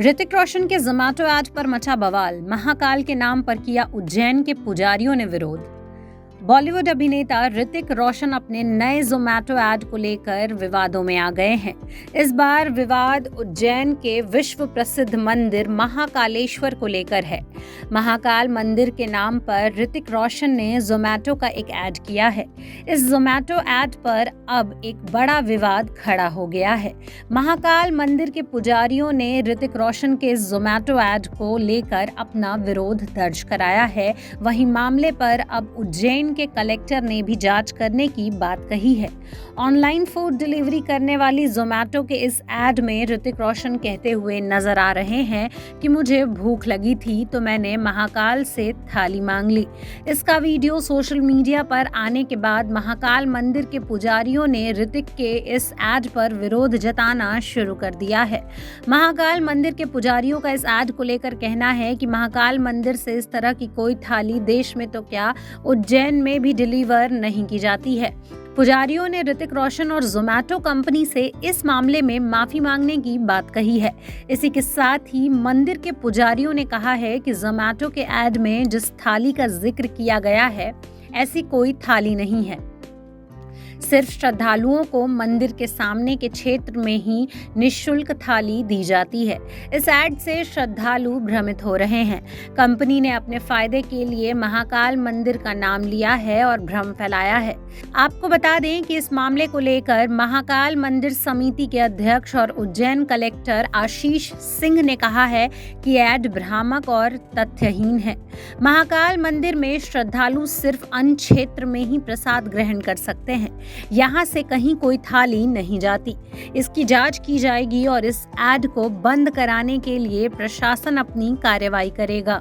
ऋतिक रोशन के जोमैटो ऐड पर मचा बवाल। महाकाल के नाम पर किया उज्जैन के पुजारियों ने विरोध। बॉलीवुड अभिनेता ऋतिक रोशन अपने नए जोमैटो ऐड को लेकर विवादों में आ गए हैं। इस बार विवाद उज्जैन के विश्व प्रसिद्ध मंदिर महाकालेश्वर को लेकर है। महाकाल मंदिर के नाम पर ऋतिक रोशन ने जोमैटो का एक ऐड किया है। इस जोमैटो ऐड पर अब एक बड़ा विवाद खड़ा हो गया है। महाकाल मंदिर के पुजारियों ने ऋतिक रोशन के जोमैटो ऐड को लेकर अपना विरोध दर्ज कराया है। वहीं मामले पर अब उज्जैन के कलेक्टर ने भी जांच करने की बात कही है। ऑनलाइन फूड डिलीवरी करने वाली जोमैटो के इस ऐड में ऋतिक रोशन कहते हुए नजर आ रहे हैं कि मुझे भूख लगी थी तो मैंने महाकाल से थाली मांग ली। इसका वीडियो सोशल मीडिया पर आने के बाद महाकाल मंदिर के पुजारियों ने ऋतिक के इस ऐड पर विरोध जताना शुरू कर दिया है। महाकाल मंदिर के पुजारियों का इस ऐड को लेकर कहना है कि महाकाल मंदिर से इस तरह की कोई थाली देश में तो क्या उज्जैन में भी डिलीवर नहीं की जाती है। पुजारियों ने ऋतिक रोशन और जोमैटो कंपनी से इस मामले में माफी मांगने की बात कही है। इसी के साथ ही मंदिर के पुजारियों ने कहा है कि जोमैटो के ऐड में जिस थाली का जिक्र किया गया है ऐसी कोई थाली नहीं है। सिर्फ श्रद्धालुओं को मंदिर के सामने के क्षेत्र में ही निःशुल्क थाली दी जाती है। इस ऐड से श्रद्धालु भ्रमित हो रहे हैं। कंपनी ने अपने फायदे के लिए महाकाल मंदिर का नाम लिया है और भ्रम फैलाया है। आपको बता दें कि इस मामले को लेकर महाकाल मंदिर समिति के अध्यक्ष और उज्जैन कलेक्टर आशीष सिंह ने कहा है कि ऐड भ्रामक और तथ्यहीन है। महाकाल मंदिर में श्रद्धालु सिर्फ अन्न क्षेत्र में ही प्रसाद ग्रहण कर सकते हैं। यहाँ से कहीं कोई थाली नहीं जाती। इसकी जांच की जाएगी और इस ऐड को बंद कराने के लिए प्रशासन अपनी कार्रवाई करेगा।